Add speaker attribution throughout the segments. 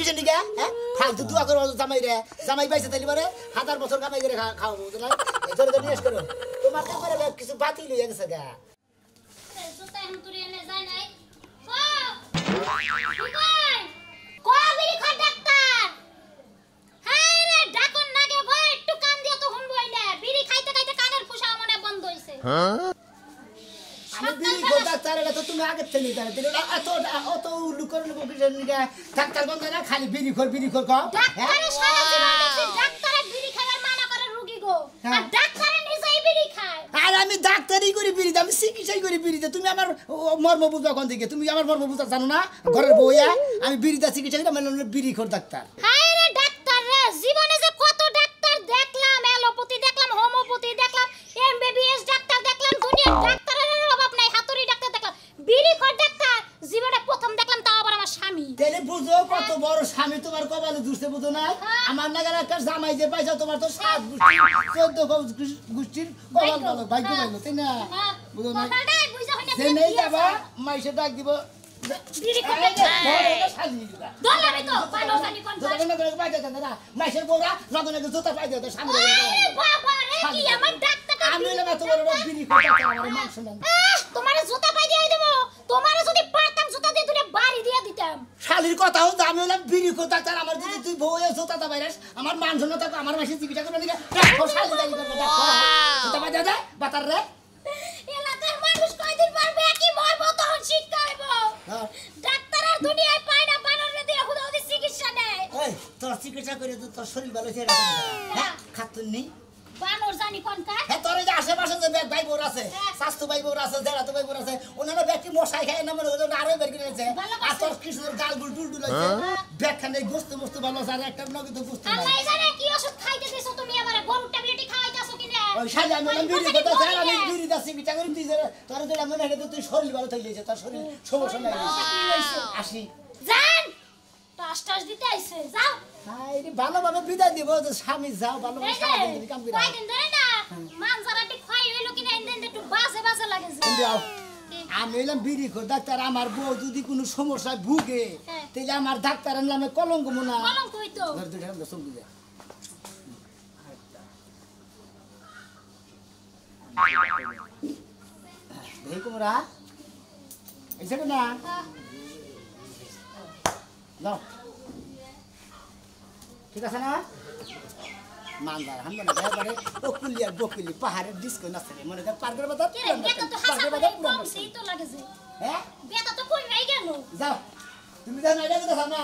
Speaker 1: কিসের দিকে হ্যাঁ ফালতু দোয়া করো জামাই রে জামাই পাইছে তাইলে পারে 1000 বছর কামাই করে খাও বুঝলা ধরে ধরে নিয়ে করো তোমার তো করে কিছু বাতিল হয়ে গেছে গা
Speaker 2: জুতা এখন তুই এনে যায় নাই ও কই কবিরি খা ডাক্তার হায় রে ডাকন নাগে ভাই একটু কান দিও তো হুনবই না বিড়ি খাইতে খাইতে কানের ফুসা মনে বন্ধ হইছে হ্যাঁ
Speaker 1: আমি বিড়ি কো ডাক্তার এটা তো তুমি আগে থেকে জানো দিলে অত লুকর লুকর কিসের নিকে ডাক্তার বন্ধ না খালি বিড়ি খোর কও
Speaker 2: ডাক্তারে সারা জীবন দেখছি ডাক্তারে বিড়ি খাবার মানা করে রোগী গো আর ডাক্তারে নিজেই বিড়ি খায়
Speaker 1: আর আমি ডাক্তারই করি বিড়িতে আমি চিকিৎসাই করি বিড়িতে তুমি আমার মর্ম বুঝবা কোন দিকে তুমি আমার মর্ম বুঝতা জানো না ঘরের বউয়া আমি বিড়িতে চিকিৎসা করি মানে বিড়ি খোর ডাক্তার
Speaker 2: হায় রে ডাক্তার রে জীবনে যে কত ডাক্তার দেখলাম এলোপ্যাথি দেখলাম হোমিওপ্যাথি দেখলাম এমবিবিএস ডাক্তার দেখলাম দুনিয়ার ডাক্তারের অভাব নাই হাতুড়ি ডাক্তার দেখলাম বিড়ি খোর ডাক্তার জীবনে প্রথম দেখলাম তাও আবার আমার স্বামী
Speaker 1: তেলে বুঝো কত বড় স্বামী তোমার কপালে দুষতে বুঝো না আমার নাগার একটা জামাই যে পাইছো তোমার তো 7 গোষ্ঠী 14 গোষ্ঠীর কপাল ভালো ভাগ্য ভালো তাই না বুঝো না যে নেই যাবা মাইসে ডাক দিব
Speaker 2: বিড়ি খোর দলাবে তো পালো জানি কোন
Speaker 1: মাইসের বউরা লগনে জুতা পাই দিও তো সামনে
Speaker 2: বাবা রে কি আমার ডাক্তার
Speaker 1: আমি না তোমার বিড়ি খোর ডাক্তার আমার মান শুনেন
Speaker 2: তোমারে জুতা পাই দিয়ে দেব তোমারে যদি পারতাম জুতা দিয়ে তুই বাড়ি দিয়ে দিতাম
Speaker 1: শালির কথা হল আমি হলাম বিড়ি খোর ডাক্তার আমার যদি তুই বউ জুতা তা বাইরাস আমার মান শুনে থাকো আমার মাসে চিকিৎসা করবে নাকি দেখো শালি দাঁড়িয়ে করবে দেখো জুতা পাই দে বাতার রে
Speaker 2: এলাকার মানুষ কয়দিন পারবে কি মরবো তখন শিক্ষা হইব ডাক্তার আর দুনিয়ায় পায় না বানরে দিয়ে হুদাহুদি চিকিৎসা নেয়
Speaker 1: ওই তোর চিকিৎসা করে তো তোর শরীর ভালো হয়ে যাবে হ্যাঁ খাতুন নেই
Speaker 2: বানর জানি কোনটা
Speaker 1: হ্যাঁ তোর এই যে আশেপাশে যে ভাই বোর আছে স্বাস্থ্য ভাই বোর আছে জেলা তো ভাই বোর আছে ওনারা ব্যক্তি মশাই খায় না মনে হলো আরো বের করে আছে আর তোর কৃষ্ণের গাল গুল টুল টুল আছে ব্যাখ্যানে গোস্ত মস্ত ভালো আছে আর একটা নগে তো গোস্ত নাই
Speaker 2: আল্লাহ জানে কি ওষুধ খাইতে দিছো তুমি আমারে গরুর ট্যাবলেটই খাওয়াইতাছো কিনা
Speaker 1: ওই শালি আমি বিড়ি কথা চাই আমি বিড়ি দাসি বিচার করি তুই তোর যেটা মনে হয় তুই শরীর ভালো থাকলে তোর শরীর সমস্যা নাই আসি
Speaker 2: জান টাস টাস দিতে আইছে যাও
Speaker 1: হাই রে ভালোভাবে বিদায় দিব যে স্বামী যাও ভালোভাবে সারা দিন কাম করে
Speaker 2: কয়দিন ধরে না মানজারাটি খাই হইলো কিনা এন্দেন একটু বাজে বাজে লাগে
Speaker 1: আমি এলাম বিড়ি খোর ডাক্তার আমার বউ যদি কোনো সমস্যায় ভুগে তাহলে আমার ডাক্তার নামে কলঙ্ক মোনা
Speaker 2: কলঙ্ক হইতো
Speaker 1: ধর দুইটা আমরা চল দিই এই কুমড়া এই সেটা না নাও ঠিক আছে না মানদার হামদা না বারে বকুলি আর বকুলি পাহাড়ের ডিস্কো নাচে মনে কর পার্কের বাজার
Speaker 2: কে রে বেটা তো হাসা করে বলছি তো লাগে যে
Speaker 1: হ্যাঁ
Speaker 2: বেটা তো কই নাই গেল
Speaker 1: যাও তুমি জানো এটা কথা না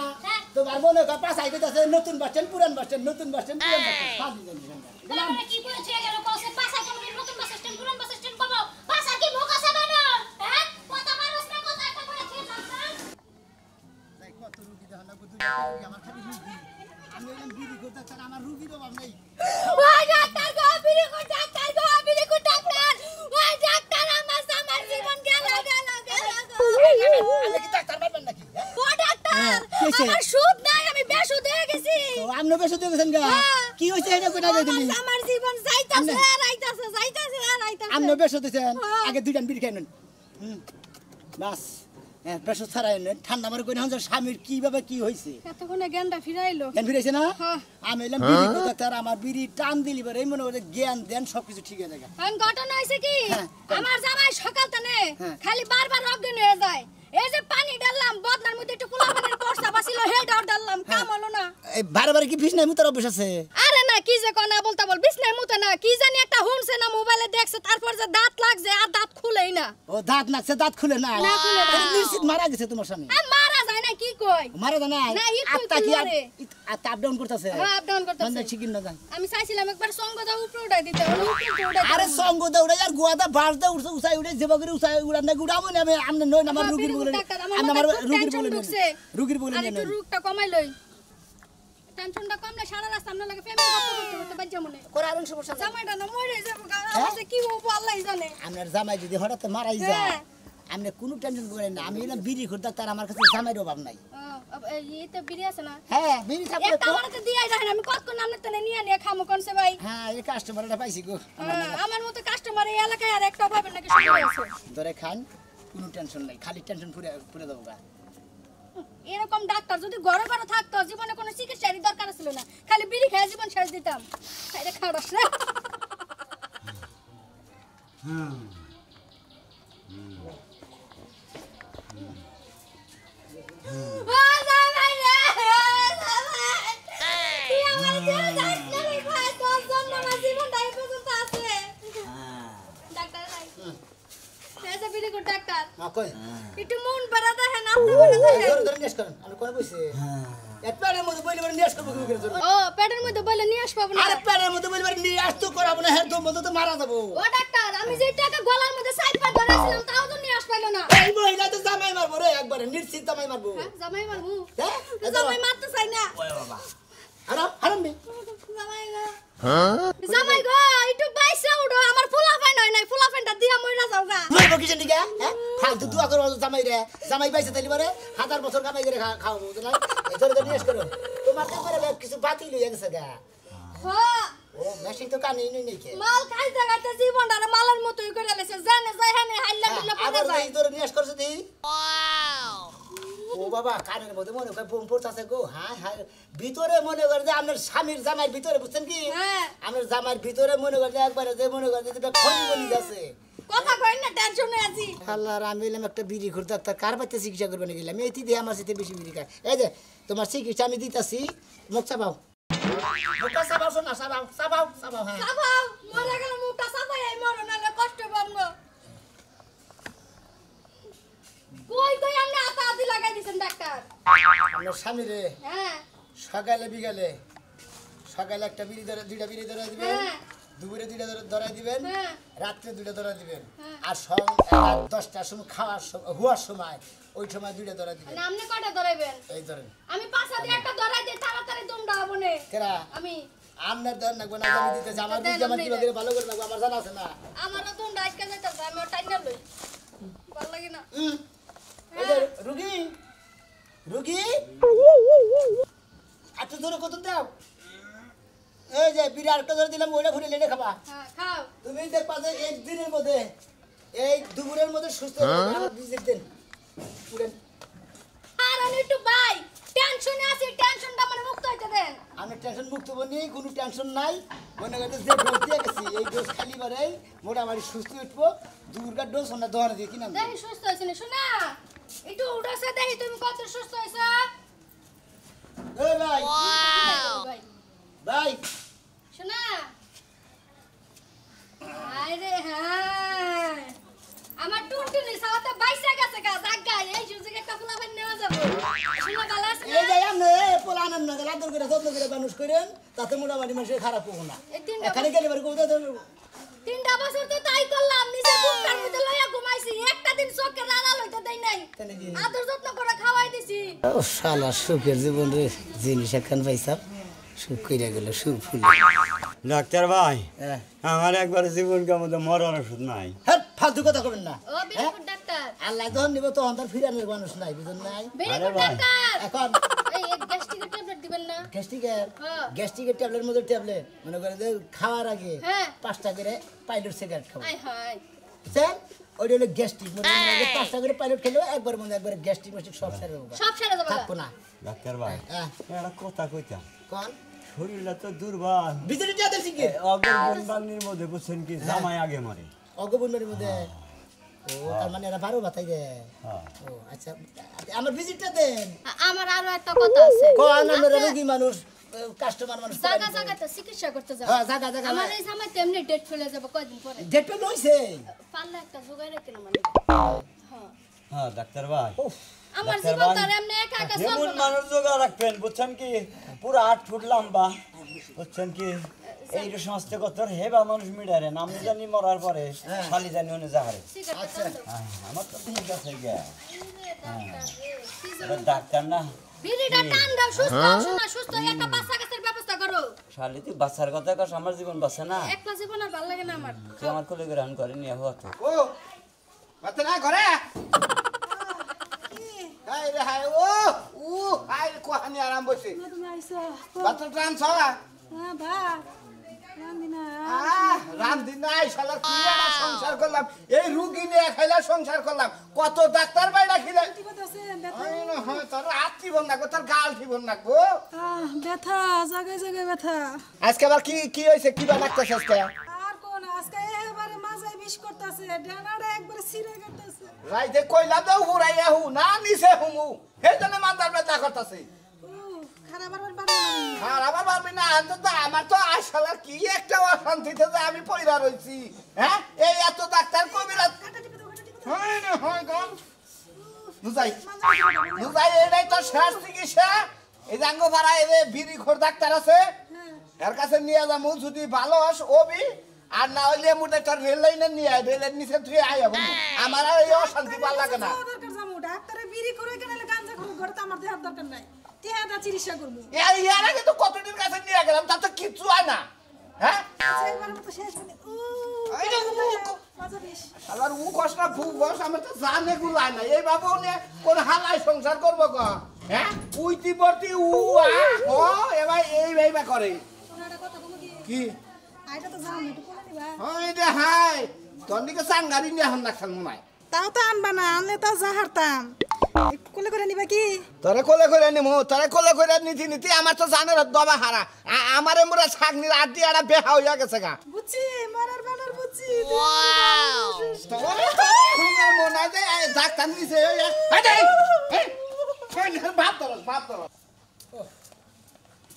Speaker 1: তো আর মনে কর পাশাই কইতাছে নতুন বাস স্ট্যান্ড পুরান বাস স্ট্যান্ড নতুন বাস স্ট্যান্ড পুরান বাস স্ট্যান্ড ফাঁদি জানি
Speaker 2: গেলাম কি করেছে গেল কসে পাশা কোন নতুন বাস স্ট্যান্ড পুরান বাস স্ট্যান্ড কব পাশা কি ভোগ আছে বানর হ্যাঁ কথা মানুষ না কথা একটা করে খেয়ে যাচ্ছে
Speaker 1: তাই কত রুগী দেখো না বুদ্ধি আমার খালি রুগী আমি এলাম বিড়ি করতে তার আমার রুগীর অভাব নেই
Speaker 2: ওই ডাক্তার গো বিড়ি কো ডাক্তার ওই ডাক্তার আমার জীবন গেল
Speaker 1: আমি কি ডাক্তার পারবেন নাকি
Speaker 2: ও ডাক্তার আমার সুদ নাই আমি বেসুদ হয়ে গেছি
Speaker 1: তো আপনি বেসুদ হয়ে গেছেন গা কি হইছে এটা কইটা দিলি
Speaker 2: আমার জীবন যাইতাছে আর আইতাছে
Speaker 1: আপনি বেসুদ হইছেন আগে দুইটা বিড়ি খাইলেন বাস হ্যাঁ বেসুদ ছাড়াই ঠান্ডা মারে কই না স্বামীর কিভাবে কি হইছে
Speaker 2: এতক্ষণে জ্ঞানটা ফিরাইলো
Speaker 1: জ্ঞান ফিরাইছে না আমি এলাম বিড়ি ডাক্তার আমার বিড়ি টান দিলি পরে এই মনে হচ্ছে জ্ঞান দেন সবকিছু ঠিক হয়ে যায়
Speaker 2: এখন ঘটনা হইছে কি আমার জামাই সকাল থেকে খালি বারবার অজ্ঞান হয়ে যায় এই যে পানি ডাললাম বদনার মধ্যে একটু কুলা পানির প্রস্তাব ছিল হেডার ডাললাম কাম হলো না
Speaker 1: এই বারে কি বিছনায় মুতার অভ্যাস আছে
Speaker 2: আরে না কি যে কোনা বলতা বল বিছনায় মুতে না কি জানি একটা হুনছে না মোবাইলে দেখছে তারপর যে দাঁত লাগছে আর দাঁত খুলেই না
Speaker 1: ও দাঁত নাকছে দাঁত খুলে না
Speaker 2: না খুলে না
Speaker 1: নিশ্চিত মারা গেছে তোমার স্বামী
Speaker 2: মারা যায় না কি কই
Speaker 1: মারা যায় না
Speaker 2: না
Speaker 1: আত্মা কি আপ ডাউন করতেছে
Speaker 2: হ্যাঁ আপ ডাউন করতেছে
Speaker 1: মানে ঠিক না
Speaker 2: আমি চাইছিলাম একবার সঙ্গ দাও উপরে উঠাই দিতে
Speaker 1: আরে সঙ্গ দাও উড়াই আর গোয়াদা বাসদা উড়ছে উসাই উড়ে যেবা করে উসাই উড়ান না গুড়ামু না আমি আমনে নয় আমার রুগীর বলে আমার রুগীর বলে
Speaker 2: আরে একটু রুগটা কমাই লই টেনশনটা কমলে সারা রাস্তা আমরা লাগে ফ্যামিলি করতে করতে বাজ্জা মনে
Speaker 1: করে আর সমস্যা
Speaker 2: জামাইটা না মরে যাবে আমাদের কি হবো আল্লাহই জানে
Speaker 1: আপনার জামাই যদি হঠাৎ মারাই যায় আপনি কোনো টেনশন করেন না আমি এলাম বিড়ি করতে তার আমার কাছে জামাইর অভাব নাই
Speaker 2: এই তো বিড়ি আছে না
Speaker 1: হ্যাঁ বিড়ি থাকলে
Speaker 2: তো আমারতে দিয়াই রাখেন আমি কতক্ষণ নামনে তনে নিয়ে খামো কোনছে ভাই
Speaker 1: হ্যাঁ এই কাস্টমারটা পাইছি গো
Speaker 2: আমার মতো কাস্টমার এই এলাকায় আর একটা পাবেন নাকি শুরু হয়েছে
Speaker 1: ধরে খান কোনো টেনশন নাই খালি টেনশন পুরে দেবো গা
Speaker 2: এরকম ডাক্তার যদি ঘরে ঘরে থাকতো জীবনে কোনো চিকিৎসারই দরকার ছিল না, খালি বিড়ি খেয়ে জীবন শেষ দিতাম। এটা খারাপ রে। একটু মন ভরা দেখেন, আপনি মনে দেখেন।
Speaker 1: আমি কই বসে এক পেটের মধ্যে বইলে নিয়ে আসবো কি করে?
Speaker 2: ও পেটের মধ্যে বলে নিয়ে আসবো না।
Speaker 1: আরে পেটের মধ্যে বইলে নিয়ে আসতো করাবো না, হ্যাঁ তো মধ্যে তো মারা যাবো।
Speaker 2: ও ডাক্তার, আমি যে টাকা গলার মধ্যে সাইড পা ধরেছিলাম তাও তো নিয়ে আসপাইলো না।
Speaker 1: এই মহিলা তো জামাই মারবো রে, একবারে নিশ্চিত জামাই মারবো।
Speaker 2: হ্যাঁ জামাই মারবো?
Speaker 1: হ্যাঁ
Speaker 2: জামাই মারতে চাই না।
Speaker 1: ওই বাবা হারাম হারাম বে
Speaker 2: জামাই গো, জামাই গো একটু বাইসা উঠো, আমার ফুলাফাইন হয় নাই, ফুলাফাইনটা দিয়া মইরা যাও গা।
Speaker 1: মরবো কিসের দিকে? হ্যাঁ ফালতু দুয়া করো জামাই রে, জামাই পাইছে তাইলে পারে 1000 বছর কামাই করে খাওয়াবো বুঝলা? এজন্য তো নিয়ে করো তোমার তো করে কিছু বাতিল হয়ে গেছে গা।
Speaker 2: হ্যাঁ
Speaker 1: ও মেশিন তো কানে নেই কে
Speaker 2: মাল খাইতে খাইতে জীবনটা মালের মতোই করে লেছে, জানে যাই হানে হাইলা দিলে পড়ে
Speaker 1: আবার
Speaker 2: যায়।
Speaker 1: এই ধরে নিয়ে করছ দি। ও বাবা কানের মধ্যে মনে হয় বোম পড়তাছে গো। হ্যাঁ হ্যাঁ ভিতরে মনে করে যে আপনার স্বামীর জামাইয়ের ভিতরে বুঝছেন কি?
Speaker 2: হ্যাঁ
Speaker 1: আমার জামাইয়ের ভিতরে মনে করে যে একবারে যে মনে করে যে খনি বনি যাচ্ছে।
Speaker 2: কথা কই না, টেনশনে আছি।
Speaker 1: আল্লাহর আমি এলাম একটা বিড়ি ঘুরতে ডাক্তার কার বাচ্চা চিকিৎসা করবে না গেলাম এই দিয়ে আমার সাথে বেশি বিড়ি খায়। এই যে তোমার চিকিৎসা আমি দিতাছি, মুখ চাপাও মুখটা চাপাও, শোনা চাপাও চাপাও চাপাও। হ্যাঁ
Speaker 2: সাবাও মরে গেল, মুখটা সাবাই এই মরো নালে কষ্ট পাবো গো। কই কই আপনি আতা আদি লাগাই দিছেন ডাক্তার?
Speaker 1: আমার স্বামী রে
Speaker 2: হ্যাঁ
Speaker 1: সকালে বিকালে, সকালে একটা বিড়ি ধরে দুইটা বিড়ি ধরে দিবেন,
Speaker 2: হ্যাঁ
Speaker 1: দুপুরে দুইটা ধরাই দিবেন,
Speaker 2: হ্যাঁ
Speaker 1: রাত্রে দুইটা ধরা দিবেন,
Speaker 2: হ্যাঁ।
Speaker 1: আর 10টার সময় খাওয়ার হওয়ার সময় ওই সময় দুইটা ধরা দিবেন।
Speaker 2: মানে আপনি কয়টা ধরাইবেন?
Speaker 1: এই ধরেন
Speaker 2: আমি পাঁচা দিয়ে একটা ধরাই দিই, তাড়াতাড়ি দমটা হবো নে।
Speaker 1: কেরা
Speaker 2: আমি
Speaker 1: আপনার ধর না গোনা আমি দিতেছি, আমার বুঝি আমার কি ভালো করে লাগবে আমার জানা আছে না।
Speaker 2: আমারও দমটা আজকে যাইতাছে, আমি টাইনা লই, ভালো লাগে না।
Speaker 1: এই যে রুগী রুগী একটু ধরে কত দাও। এই যে বিড়ি আরেকটা ধরে দিলাম, ওইটা ঘুরে লেনে খাবা।
Speaker 2: হ্যাঁ খাও।
Speaker 1: তুমি দেখবা যে একদিনের মধ্যে এই দুপুরের মধ্যে সুস্থ হয়ে যাবে। আমার ভিজিট দেন পুরেন।
Speaker 2: আর আমি একটু ভাই টেনশনে আছি, টেনশনটা মানে মুক্ত হইতে দেন।
Speaker 1: আমি টেনশন মুক্ত বনি, কোনো টেনশন নাই। মনে করতে যে ডোজ দিয়ে গেছি এই ডোজ খালি বারে মোটামুটি সুস্থ উঠবো। দুর্গার ডোজ ওনা দোয়ারে দিয়ে কিনা
Speaker 2: দেখি সুস্থ হইছে না, শোনা একটু উঠেছে দেখি তুমি কত সুস্থ হইছো।
Speaker 1: এই ভাই
Speaker 2: ভাই
Speaker 1: ভাই
Speaker 2: শোনা আরে হ্যাঁ আমার টুনটুনি সাথে বাইসা গেছে গা জায়গা, এই সুযোগে একটা ফুলাবান নেওয়া যাবে। শোনা ভালো আছে
Speaker 1: এই যে আপনি পোলা আনন্দ না আদর করে যত্ন করে মানুষ করেন, তাতে মোটামুটি মানুষের খারাপ হবো না। এখানে গেলে বারে কোথায়
Speaker 2: 3টা বছর তো তাই করলাম, নিচে বুকটার মধ্যে লইয়া ঘুমাইছি, একটা দিন চোখে লালা লইতে দেই নাই, আদর যত্ন করে খাওয়াই দিছি।
Speaker 1: ও শালা সুখের জীবন রে, জিনিস একখান পাইছাম সুখ কইরা গেল সুখ ফুল।
Speaker 3: ডাক্তার ভাই আমার একবার জীবন মধ্যে মরার ওষুধ নাই।
Speaker 1: হ্যাঁ ফালতু কথা করবেন না।
Speaker 2: ও বিলকুল ডাক্তার,
Speaker 1: আল্লাহ যখন নিব তখন তার ফিরানোর মানুষ নাই, বুঝুন নাই?
Speaker 2: বিলকুল ডাক্তার।
Speaker 1: এখন
Speaker 2: এই এক গ্যাস্ট্রিকের ট্যাবলেট দিবেন না?
Speaker 1: গ্যাস্ট্রিকের ট্যাবলেট মধ্যে ট্যাবলেট মনে করে যে খাওয়ার আগে
Speaker 2: হ্যাঁ
Speaker 1: 5টা করে পাইলট সিগারেট খাবো।
Speaker 2: আয় হায়
Speaker 1: বুঝছেন? ওইটা হলো গ্যাস্ট্রিক, মনে করে 5টা করে পাইলট খেলেও একবার মনে একবার গ্যাস্ট্রিক মাস্ট্রিক সব সেরে দেবো,
Speaker 2: সব সেরে যাবে।
Speaker 1: থাকবো না।
Speaker 3: ডাক্তার ভাই একটা কথা কইতাম,
Speaker 1: কোন
Speaker 3: শরীরটা তো দুর্বল,
Speaker 1: ভিতরে যা দেখছি কি
Speaker 3: অগরবন বাংলির মধ্যে বুঝছেন কি জামাই আগে মরে।
Speaker 1: অগবনের মধ্যে ও তার মানে এরা 12 বাতাই দে।
Speaker 3: হ্যাঁ
Speaker 1: ও আচ্ছা আমার ভিজিটটা দেন।
Speaker 2: আমার আরো একটা কথা আছে।
Speaker 1: কোন আমরা রোগী মানুষ, কাস্টমার মানুষ,
Speaker 2: জায়গা জায়গাতে চিকিৎসা করতে যাব।
Speaker 1: হ্যাঁ জায়গা জায়গা
Speaker 2: আমার এই সময় তেমনি ডেট ফেলে যাব কয়দিন পরে।
Speaker 1: ডেট পেল হইছে।
Speaker 2: পারলে একটা জোগাড় রাখেন মানে। হ্যাঁ
Speaker 3: হ্যাঁ ডাক্তার ভাই
Speaker 2: আমার
Speaker 3: ডাক্তার
Speaker 2: জীবন
Speaker 3: ভাই,
Speaker 2: তার এমনি একা একা
Speaker 3: এমন
Speaker 2: চলবে না।
Speaker 3: মানুষ জোগা রাখবেন বুঝছেন কি, পুরো 8 ফুট লম্বা বুঝছেন কি, এই সমস্ত কথা হেবা মানুষ মিডারে নাম জানি মরার পরে খালি জানি ওনে যাহারে।
Speaker 1: আচ্ছা
Speaker 3: আমার তো ঠিক আছে গে
Speaker 2: ডাক্তার
Speaker 3: ডাক্তার না
Speaker 2: বিড়িটা টান দাও, সুস্থ শোনা, সুস্থ একটা বাচ্চা কাছের ব্যবস্থা করো।
Speaker 3: শালি তুই বাচ্চার কথা কস, আমার জীবন বাঁচে না,
Speaker 2: একটা জীবন আর ভালো লাগে না আমার।
Speaker 3: তুই আমার কোলে গ্রহণ করে নিয়ে হওয়া তো
Speaker 1: ও বাতে না ঘরে হাই রে হাই ও ও হাই কোহানি আরাম বসে
Speaker 2: তুমি আইছো?
Speaker 1: বাতে ট্রান্স হওয়া
Speaker 2: হ্যাঁ ভাই
Speaker 4: রান্ধি নাই শালা কি একটা সংসার করলাম এই রুগী নিয়ে খাইলা সংসার করলাম কত ডাক্তার বাইরা খিলে তোর হাত থিবন না তোর গাল থিবন না গো
Speaker 5: ব্যথা জায়গায় জায়গায় ব্যথা
Speaker 4: আজকে আবার কি হয়েছে কি বা লাগতেছে আজকে
Speaker 5: আর কোন আজকে এবারে মাজায় বিষ করতেছে ডানাটা একবারে ছিঁড়ে গেতেছে
Speaker 4: রাইতে কইলা দাও হুরাইয়া হু না নিছে হুমু হে জন্য মাথার ব্যথা করতেছে
Speaker 5: খারাপ আর বাড়বে
Speaker 4: আর আবার পারবি না তো আমার তো আসলে কি একটা অশান্তিতে যে আমি পয়রা রইছি হ্যাঁ এই এত ডাক্তার কবিরাজ হয় না হয় গম বুঝাই বুঝাই এটাই তো শেষ চিকিৎসা এই জাঙ্গো ভাড়া এই বিড়ি খোর ডাক্তার আছে এর কাছে নিয়ে যাবো যদি ভালো হস ওবি আর না হইলে মুটে তোর রেল লাইনে নিয়ে আয় রেলের নিচে তুই আয় আমার আর এই অশান্তি ভালো লাগে না
Speaker 5: দরকার জামু ডাক্তারে বিড়ি করে কেনালে গাঞ্জা করে ঘরে তো আমার দেওয়ার দরকার নাই টিহাদা চিকিৎসা করবো
Speaker 4: এর আগে তো কতদিন কাছে নিয়ে গেলাম তা তো কিচ্ছু হয় না হ্যাঁ
Speaker 5: আচ্ছা এবার মতো শেষ মানে মাজা বিষ
Speaker 4: আবার ও কষ্ট খুব বস আমার তো জানে গুলাই না এই বাবু নে কোন হালাই সংসার করবো ক হ্যাঁ উইতি বর্তি ও এবার এই ভাইবা করে
Speaker 5: ওনাটা কথা কমে কি
Speaker 4: কি
Speaker 5: আইটা তো জানো একটু কোলে নিবা
Speaker 4: হয় রে হাই তোর দিকে সাংগারি নিয়ে এখন না খেল মনে হয়
Speaker 5: তাও তো আনবা না আনলে তো যা হারতাম একটু কোলে করে নিবা কি
Speaker 4: তোরে কোলে করে নিমু তোরে কোলে করে নীতি নীতি আমার তো জানে দবা হারা আমারে মোরা ছাগনির আড্ডি আড়া বেহা হইয়া গেছে গা
Speaker 5: বুঝছি মারার বানার বুঝছি
Speaker 4: তোরে মনে হয় যে ডাক্তার নিছে ভাব তোর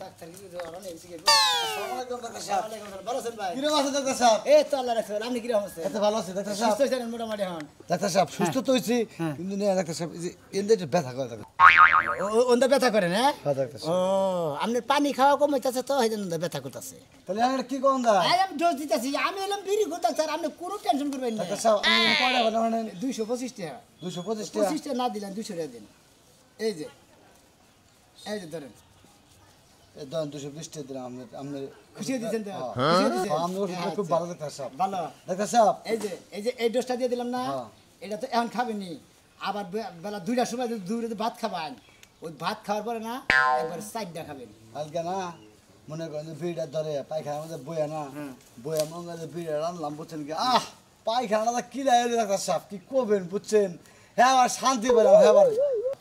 Speaker 1: ডাক্তার কি ধরন এই সিগারেট
Speaker 6: কিরকম আছে ডাক্তার সাহেব?
Speaker 1: এই তো আল্লাহ রাখছে আপনি কি রকম আছেন
Speaker 6: এত ভালো আছে ডাক্তার সাহেব?
Speaker 1: সুস্থ আছেন মোটামুটি হন
Speaker 6: ডাক্তার সাহেব সুস্থ তো হয়েছি কিন্তু না ডাক্তার সাহেব এই যে এনদে একটু ব্যথা করে ডাক্তার
Speaker 1: ওন্দা ব্যথা করে না
Speaker 6: হ্যাঁ ডাক্তার
Speaker 1: ও
Speaker 6: সাহেব
Speaker 1: আপনি পানি খাওয়া কম হইতাছে তো হইতেন ওন্দা ব্যথা করতেছে
Speaker 6: তাহলে আমরা কি করুন দা
Speaker 1: আমি ডোজ দিতেছি আমি এলাম বিড়ি করতে স্যার আপনি কোনো টেনশন করবেন না
Speaker 6: ডাক্তার সাহেব আমি কয়টা বলে মানে
Speaker 1: 225 টাকা
Speaker 6: 225 টাকা
Speaker 1: 25 টাকা না দিলেন 200 টাকা দিন এই যে ধরেন
Speaker 6: এই ধরেন 220 টাকা দিলাম আপনি
Speaker 1: খুশি দিয়েছেন তো
Speaker 6: হ্যাঁ।
Speaker 1: খুশি দিয়েছেন
Speaker 6: আপনি ওষুধটা খুব ভালো ডাক্তার সাহেব
Speaker 1: ভালো
Speaker 6: ডাক্তার সাহেব
Speaker 1: এই যে এই ডোজটা দিয়ে দিলাম না
Speaker 6: হ্যাঁ।
Speaker 1: এটা তো এখন খাবেনি আবার বেলা 2টার সময় যদি দূরে ভাত খাবেন ওই ভাত খাওয়ার পরে না একবার 4টা খাবেন
Speaker 6: আজকে না মনে করেন যে ভিড়টা ধরে পায়খানার মধ্যে বইয়া না বইয়া মনে করেন যে ভিড়টা রানলাম বুঝছেন কি পায়খানাটা কি লাগে ডাক্তার সাহেব কি করবেন বুঝছেন হ্যাঁ আবার শান্তি পেলাম হ্যাঁ আবার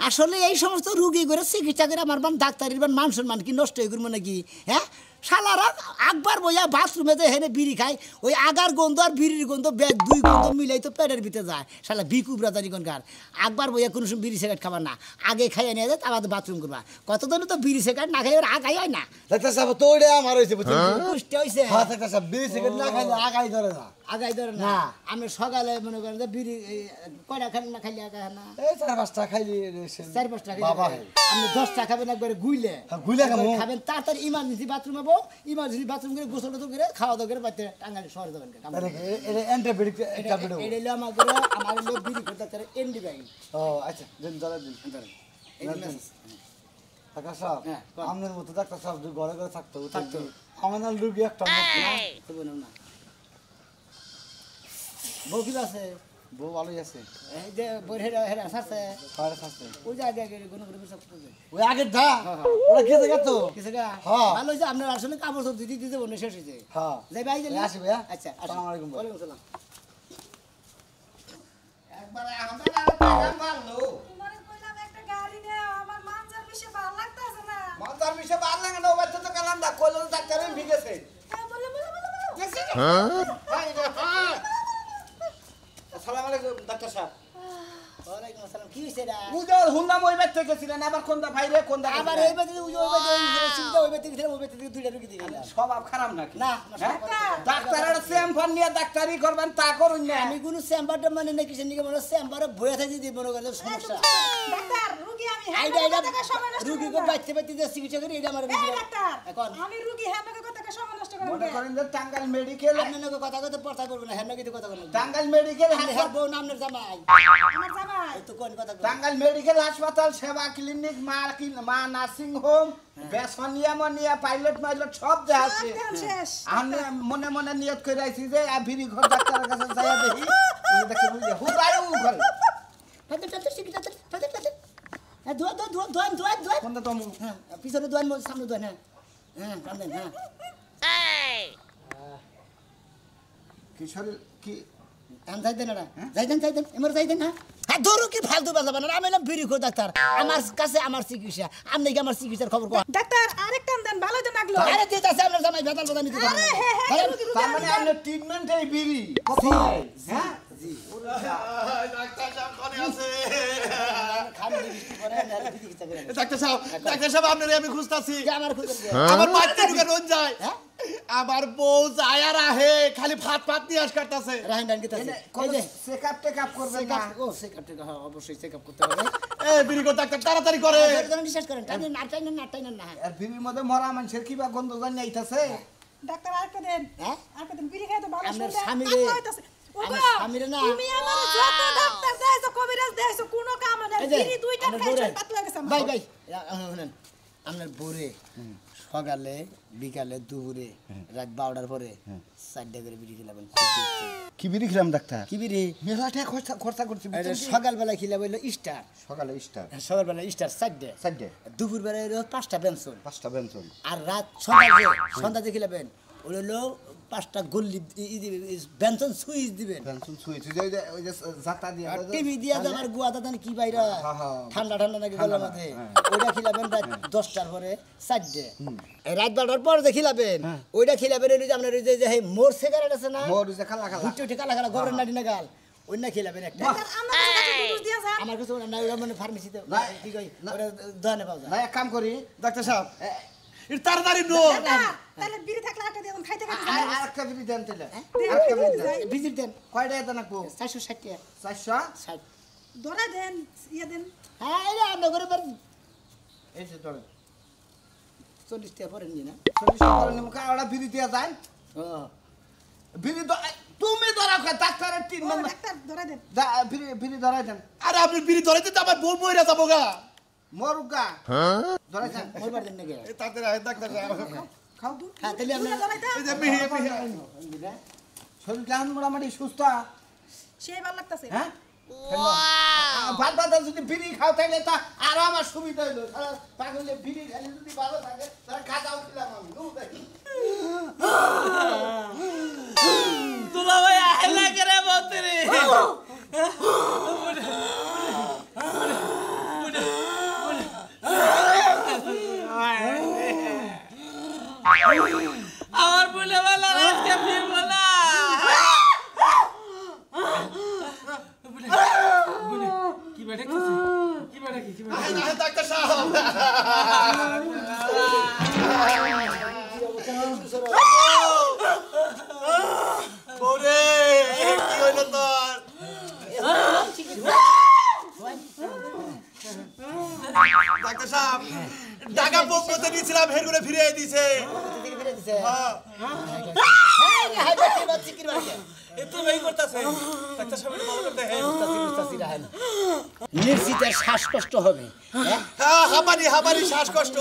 Speaker 1: আসলে এই সমস্ত রুগী করে চিকিৎসা করে আমার ডাক্তারের মান সম্মান কি নষ্ট হয়ে করবো নাকি হ্যাঁ শালারা একবার বইয়া বাথরুমে যে হেনে বিড়ি খায় ওই আগার গন্ধ আর বিড়ির গন্ধ দুই গন্ধ মিলাই তো পেটের ভিতরে যায় শালা বিকু ব্রাদারি কোনকার একবার বইয়া কোনো সময় বিড়ি সিগারেট খাবার না আগে খাইয়ে নিয়ে যায় তারপর বাথরুম করবা কতদিন তো বিড়ি সিগারেট না খাই আগাই হয় না
Speaker 6: ডাক্তার সাহেব তো ওইটা আমার হয়েছে বুঝছেন
Speaker 1: কুষ্টি হয়েছে
Speaker 6: হ্যাঁ ডাক্তার সাহেব বিড়ি সিগারেট না খাইলে আগাই ধরে না
Speaker 1: আগাই ধরে না আমি সকালে মনে করেন যে বিড়ি কয়টা খান না খাইলে আগা না
Speaker 6: এই 4-5টা খাইলি
Speaker 1: 4-5টা
Speaker 6: বাবা
Speaker 1: আপনি 10টা খাবেন একবারে গুইলে
Speaker 6: গুইলে খাবো
Speaker 1: খাবেন তাড়াতাড়ি ইমার্জেন্সি বাথরুম হবো ইমার্জেন্সি বাথরুম করে গোসল টোসল করে খাওয়া দাওয়া করে বাচ্চা টাঙ্গালে শহরে যাবেন
Speaker 6: এটা অ্যান্টিবায়োটিক ট্যাবলেট
Speaker 1: এটা হলো আমার লোক বিড়ি করতে তার এন্টিবায়োটিক
Speaker 6: ও আচ্ছা দিন ধরে দিন ডাক্তার সাহেব
Speaker 1: হ্যাঁ, কোন?
Speaker 6: আপনার মতো ডাক্তার সাহেব যদি ঘরে ঘরে থাকতো আমার না রুগী একটা
Speaker 1: বউ কি আছে
Speaker 6: বউ ভালোই আছে
Speaker 1: এই যে বই হেরা হেরা সারছে
Speaker 6: সাড়ে সাতটায়
Speaker 1: ওই যে আগে আগে কোনো কোনো সব করবে
Speaker 6: ওই আগের ধা ওরা খেতে গেত
Speaker 1: কিছু গা
Speaker 6: হ্যাঁ।
Speaker 1: ভালো হয়েছে আপনার আসলে কাপড় সব দিতে দিতে বনে শেষ হয়েছে
Speaker 6: হ্যাঁ
Speaker 1: যাই ভাই
Speaker 6: এই আসি ভাইয়া।
Speaker 1: আচ্ছা
Speaker 6: আসসালামু আলাইকুম ভাই।
Speaker 1: ওয়ালাইকুম আসসালাম
Speaker 4: একবারে আমাদের আর টাকা মারলো
Speaker 5: তোমারে কইলাম একটা গাড়ি নাও আমার মানজার বিষে ভালো লাগতাছে না
Speaker 4: মাথার বিষে ভালো লাগে না ওবার তো গেলাম না কইলো ডাক্তারে ভিগেছে
Speaker 5: হ্যাঁ বলে
Speaker 4: হাই রে হাই আসসালামু আলাইকুম ডাক্তার সাহেব
Speaker 1: ওয়ালাইকুম আসসালাম কি হয়েছে এটা
Speaker 4: উজল হুন্নাম ওই বাইতে গেছিলেন আবার কোনটা ভাই রে কোনটা
Speaker 1: আবার এই বেতে ওই চিন্তা ওই বেতে গেছিলাম ওই বেতে দুইটা রুগী দিয়ে গেলাম
Speaker 4: স্বভাব খারাপ নাকি
Speaker 1: না
Speaker 4: হ্যাঁ? ডাক্তারের চেম্বার নিয়ে ডাক্তারি করবেন তা করুন না
Speaker 1: আমি কোনো চেম্বারটা মানে না কিসের নিকে মনে চেম্বারে বয়ে থাকি দিয়ে মনে করেন সমস্যা
Speaker 5: ডাক্তার রোগী আমি
Speaker 1: আইডা আইডা
Speaker 5: টাকা সময় নষ্ট
Speaker 1: রুগী কো বাইতে বাইতে যে চিকিৎসা করি এটা আমার
Speaker 5: এই ডাক্তার
Speaker 1: এখন
Speaker 5: আমি রোগী হ্যাঁ টাকা টাকা সময় নষ্ট করে
Speaker 4: মনে করেন যে টাঙ্গাইল মেডিকেল
Speaker 1: আপনি নাকি কথা কথা পড়তা করবেন না হেন কিন্তু কথা বলবেন
Speaker 4: টাঙ্গাইল মেডিকেল
Speaker 1: আপনি
Speaker 4: হাসপাতাল
Speaker 1: হের বউ নামের জামাই
Speaker 5: আমার জামাই
Speaker 1: এই তো কোন কথা
Speaker 4: টাঙ্গাইল মেডিকেল হাসপাতাল সেবা ক্লিনিক মা নার্সিং হোম বেসনিয়া মনিয়া পাইলট মাইলট সব যা আছে
Speaker 5: কাম শেষ
Speaker 4: আমি মনে মনে নিয়ত করে আইছি যে ভিরি ঘর ডাক্তারের কাছে যাইয়া দেখি উনি দেখে বুঝে হুদাই ঘরে
Speaker 1: ফাতে ফাতে চিকিৎসা ফাতে ফাতে হ্যাঁ দোয়ান
Speaker 4: কোনটা তুমি
Speaker 1: হ্যাঁ পিছনে দোয়ান সামনে দোয়ান হ্যাঁ হ্যাঁ সামনে হ্যাঁ
Speaker 4: কিশোরের কি
Speaker 1: যাইতেন না যাইতেন এমর যাইতেন না হ্যাঁ ধরো কি ফালতু বাজা বানান আমি এলাম বিড়ি খো ডাক্তার আমার কাছে আমার চিকিৎসা আপনি কি আমার চিকিৎসার খবর কো
Speaker 5: ডাক্তার আরেকটা দেন ভালো তো লাগলো
Speaker 1: আরে দিতে আছে আপনার জামাই বেতন প্রদান নিতে
Speaker 5: আরে হ্যাঁ
Speaker 4: তার মানে আপনার ট্রিটমেন্টই বিড়ি কত হ্যাঁ জি ডাক্তার সাহেব কোনে আছে
Speaker 1: খালি বৃষ্টি পড়ে আর চিকিৎসা করে
Speaker 6: ডাক্তার সাহেব আপনারে আমি খুঁজতাছি
Speaker 1: আমার খুঁজে
Speaker 6: আমার বাচ্চা ঢুকে রোজ যায় আমার বউ যায় আর আহে খালি ভাত নিয়ে আস করতেছে
Speaker 1: রাহিন ডান গিতা আছে
Speaker 4: কোন চেকআপ টেকআপ করবেন না
Speaker 1: ও চেকআপ অবশ্যই চেকআপ করতে হবে
Speaker 6: এ বিড়ি কো ডাক্তার তাড়াতাড়ি করে
Speaker 1: বিশ্বাস করেন টাইনেন না
Speaker 4: আর বিড়ির মধ্যে মরা মানুষের কি বা গন্ধ জানি আইতাছে
Speaker 5: ডাক্তার আরেকটা দেন
Speaker 1: হ্যাঁ
Speaker 5: আরেকটা দেন বিড়ি খায় তো ভালো
Speaker 1: আপনার
Speaker 5: শুনতে
Speaker 1: স্বামীরে
Speaker 5: ওগো
Speaker 1: আমার স্বামীরে না
Speaker 5: তুমি আমার যত ডাক্তার দেইছো কবিরাজ দেইছো কোনো কাম না বিড়ি দুইটা খাইছো পাতলা গেছে আমার
Speaker 1: ভাই শুনেন আপনার বোরে সকালে বিকালে দুপুরে রাত 12টার পরে 4টা করে বিড়ি খেলাবেন
Speaker 4: কি বিড়ি খেলাম ডাক্তার
Speaker 1: কি বিড়ি
Speaker 4: মেলাটা খরচা করছি
Speaker 1: সকালবেলা খিলাবে হইলো স্টার
Speaker 4: সকালে স্টার
Speaker 1: সকালবেলা স্টার 4টা
Speaker 4: সাইডে
Speaker 1: দুপুরবেলা হইলো 5টা বেনসন
Speaker 4: 5টা বেনসন
Speaker 1: আর রাত সন্ধ্যাতে খিলাবেন ওই হলো 5টা গল্লি বেনসন সুইচ দিবেন
Speaker 4: বেনসন সুইচ ওই যে জাতা দিয়ে
Speaker 1: আর টিভি দিয়া আমার গুয়া দাদান কি বাইরা ঠান্ডা নাকি গলার মধ্যে ওইটা খিলাবেন রাত 10টার পরে 4টে এই রাত 12টার পর যে খিলাবেন ওইটা খিলাবেন ওই যে আপনার ওই যে মোর সিগারেট আছে না
Speaker 4: মোর যে খালা
Speaker 1: উঠে কালা গবরের নাটি না গাল ওই না খিলাবেন একটা
Speaker 5: ডাক্তার আমার কাছে দুধ দিয়া যান
Speaker 1: আমার কাছে না ওরা মানে ফার্মেসিতে কি কই ওরা দোকানে পাওয়া যায়
Speaker 4: না এক কাম করি
Speaker 6: ডাক্তার সাহেব এটা তাড়াতাড়ি নো
Speaker 5: তাহলে বিড়ি থাকলে একটা দিয়ে খাইতে খাইতে
Speaker 4: আর একটা বিড়ি দেন তাহলে আরেকটা বিড়ি দেন
Speaker 1: ভিজিট দেন
Speaker 4: কয়টা দেন আপু
Speaker 1: 460 টাকা
Speaker 4: 460
Speaker 5: ধরে দেন ইয়া দেন
Speaker 1: হ্যাঁ এটা আমরা করে বার
Speaker 4: এই যে ধরেন
Speaker 1: 40 টাকা পরে নিয়ে না
Speaker 4: 40 টাকা করে নিমকা ওটা বিড়ি দিয়া যায়
Speaker 1: ও
Speaker 4: বিড়ি তুমি ধরা ডাক্তারের ট্রিটমেন্ট
Speaker 5: ডাক্তার ধরে দেন
Speaker 4: বিড়ি ধরাই দেন
Speaker 6: আরে আপনি বিড়ি ধরে দিতে আমার বউ মইরা যাবো গা
Speaker 4: মরুগা ধরাই দেন
Speaker 1: মরবার দেন নাকি
Speaker 6: তাড়াতাড়ি আয় ডাক্তার সাহেব
Speaker 5: খাও দুধ
Speaker 1: হ্যাঁ তাহলে আমরা
Speaker 6: এই যে মিহি
Speaker 4: শরীরটা মোটামুটি সুস্থ
Speaker 5: সেই ভালো লাগতাছে
Speaker 4: হ্যাঁ ভাত ভাত যদি বিড়ি খাও তাহলে তা আরো আমার সুবিধা হইলো পাগলে বিড়ি খালি যদি ভালো থাকে তাহলে খাওয়াও খেলাম আমি
Speaker 3: তুলা ভাই আহলা করে বতরে আমার বলে বলা আজকে ফিরবো না কি বেটা কি
Speaker 6: ডাক্তার সাহেব ওরে কি হইলো তোর ডাক্তার সাহেব টাকা পৌঁছতে দিয়েছিলাম হেরগুলো ফিরিয়ে দিছে
Speaker 1: নিশ্চিতের শ্বাসকষ্ট হবে
Speaker 6: হাবারি শ্বাসকষ্ট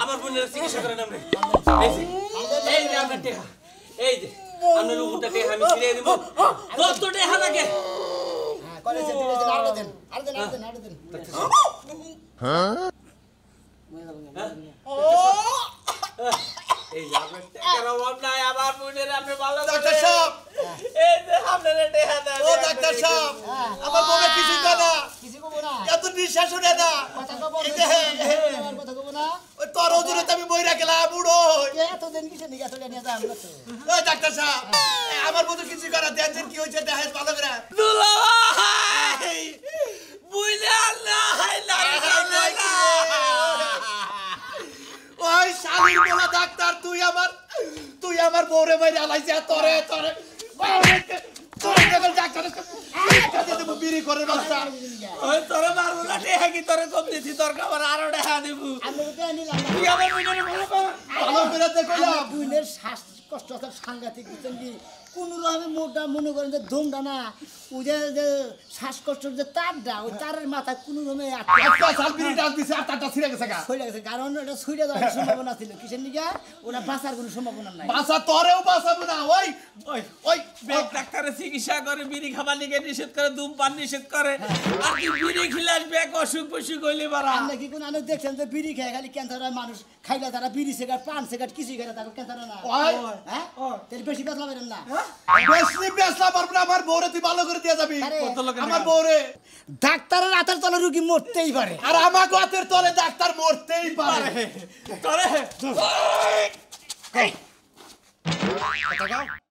Speaker 3: আমার বোনের চিকিৎসা করে নাম এই যে আপনার টেহা এই যে আপনার উপরটা টেহা আমি ফিরিয়ে দিব কত টেহা লাগে এই যে আপনার টেকার অভাব নাই আমার বোনের আপনি ভালো
Speaker 6: ডাক্তার সাহেব
Speaker 3: এই যে আপনার টেহা দেন
Speaker 6: ও ডাক্তার সাহেব আমার বউকে কিছু না এত নিঃশ্বাস উঠে না ওই তোর ওজনে তো আমি বইরা গেলাম বুড়ো ওই ডাক্তার সাহেব আমার বউ কিছু করা দেখছেন কি হয়েছে দেখেন ভালো করে
Speaker 3: দুলাভাই বুঝলে আল্লাহ
Speaker 6: ওই শালীর বলা ডাক্তার তুই আমার বউরে বাইরে আলাইছে তোরে বিড়ি করে বাচ্চা
Speaker 3: ওই তোরে মারবো না টেহা কি তোরে কম দিছি তোর খাবার আরো টেহা দিব তুই আমার বোনের ভালো কর
Speaker 6: ভালো করে দেখলাম
Speaker 1: বুনের শ্বাসকষ্ট আছে সাংঘাতিক বুঝছেন কি কোন রকমের মোটা মনে করেন যে দমটা না ওই যে শ্বাসকষ্টের যে তারটা ওই তারের মাথায় কোনো রকমে
Speaker 6: একটা সাল বিড়ি ডাক দিছে আর তারটা ছিঁড়ে গেছে গা
Speaker 1: ছুঁড়ে গেছে কারণ এটা ছুঁড়ে দেওয়ার সম্ভাবনা ছিল কিসের নিকা ওরা বাঁচার কোনো সম্ভাবনা নাই
Speaker 6: বাসা তোরেও বাঁচাবো না ওই
Speaker 3: ডাক্তারের
Speaker 7: চিকিৎসা করে, বিড়ি খাবার নিকে নিষেধ করে, ধূমপান নিষেধ করে, আর তুই বিড়ি খিলাস ব্যাগ অসুখ বসুখ হইলে বাড়া।
Speaker 1: আপনি কি কোন আনো দেখছেন যে বিড়ি খায় খালি ক্যান্সার হয় মানুষ খাইলে তারা বিড়ি সিগারেট পান সিগারেট কিছুই খায় না তারা ক্যান্সার হয় না
Speaker 4: ওই
Speaker 1: হ্যাঁ তাহলে বেশি বেতলা বেরেন না
Speaker 4: বেশি বেসলা পারবো না, আমার বউরে তুই ভালো করে দিয়ে যাবি।
Speaker 1: আরে,
Speaker 4: আমার বউরে
Speaker 1: ডাক্তারের হাতের তলে রুগী মরতেই পারে
Speaker 4: আর আমার গাতের তলে ডাক্তার মরতেই পারে।
Speaker 7: তোরে